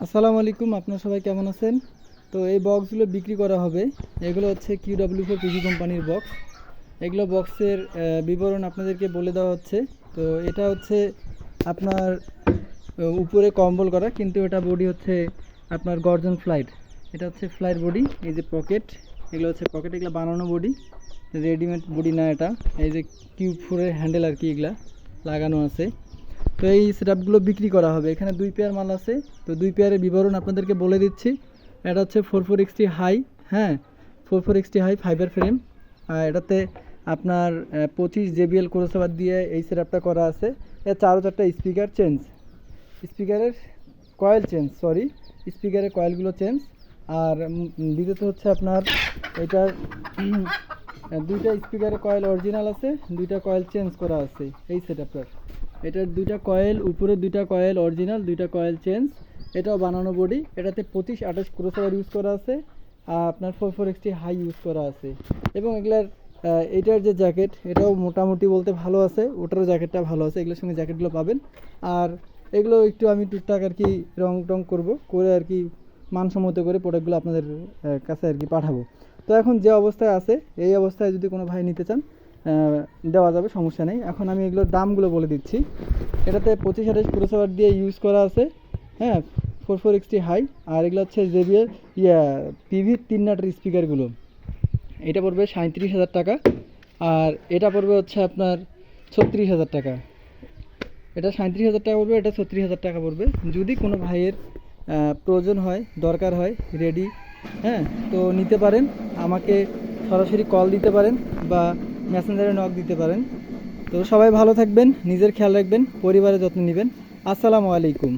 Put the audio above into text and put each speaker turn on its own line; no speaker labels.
আসসালামু আলাইকুম, আপনারা সবাই কেমন আছেন? তো এই বক্সগুলো বিক্রি করা হবে। এগুলো হচ্ছে QW4 পিভি কোম্পানির বক্স। এগুলো বক্সের বিবরণ আপনাদেরকে বলে দেওয়া হচ্ছে। তো এটা হচ্ছে আপনার উপরে কম্বল করা, কিন্তু এটা বডি হচ্ছে আপনার গর্জন ফ্লাইট। এটা হচ্ছে ফ্লাইট বডি। এই যে পকেট, এগুলো হচ্ছে পকেট, এগুলো বানানো বডি, রেডিমেড বডি না এটা। এই যে Q4-এর হ্যান্ডেল আর কি, এগুলা লাগানো আছে। তো এই সেটআপগুলো বিক্রি করা হবে। এখানে দুই পেয়ার মাল আছে। তো দুই পেয়ারের বিবরণ আপনাদেরকে বলে দিচ্ছি। এটা হচ্ছে 44XT হাই, হ্যাঁ, 44XT হাই ফাইবার ফ্রেম। আর এটাতে আপনার 25 JBL ক্রসওভার দিয়ে এই সেটআপটা করা আছে। এর চারটা স্পিকার চেঞ্জ, স্পিকারের কয়েল চেঞ্জ, সরি, স্পিকারের কয়েলগুলো চেঞ্জ। আর দ্বিতীয়ত হচ্ছে আপনার এটার দুইটা স্পিকারের কয়েল অরিজিনাল আছে, দুইটা কয়েল চেঞ্জ করা আছে এই সেটআপটার। এটার দুইটা কয়েল, উপরে দুইটা কয়েল অরিজিনাল, দুইটা কয়েল চেঞ্জ। এটাও বানানো বডি। এটাতে 25-28 ক্রসওভার ইউজ করা আছে, আর আপনার 44XT হাই ইউজ করা আছে। এবং এগুলার এটার যে জ্যাকেট, এটাও মোটামুটি বলতে ভালো আছে, ওটারও জ্যাকেটটা ভালো আছে। এগুলোর সঙ্গে জ্যাকেটগুলো পাবেন। আর এগুলো একটু আমি টুকটাক আর কি রং টং করবো, করে আর কি মানসম্মত করে প্রোডাক্টগুলো আপনাদের কাছে আর কি পাঠাবো। তো এখন যে অবস্থায় আছে, এই অবস্থায় যদি কোনো ভাই নিতে চান দেওয়া যাবে, সমস্যা নেই। এখন আমি এগুলোর দামগুলো বলে দিচ্ছি। এটাতে 25-28 ক্রসওভার দিয়ে ইউজ করা আছে, হ্যাঁ, 44XT হাই। আর এগুলো হচ্ছে JBL পিভি 3 নাটের স্পিকারগুলো। এটা পড়বে 37,000 টাকা। আর এটা পড়বে হচ্ছে আপনার 36,000 টাকা। এটা 37,000 টাকা পড়বে, এটা 36,000 টাকা পড়বে। যদি কোনো ভাইয়ের প্রয়োজন হয়, দরকার হয়, রেডি, হ্যাঁ, তো নিতে পারেন। আমাকে সরাসরি কল দিতে পারেন বা মেসেঞ্জারে নক দিতে পারেন। তো সবাই ভালো থাকবেন, নিজের খেয়াল রাখবেন, পরিবারের যত্ন নেবেন। আসসালামু আলাইকুম।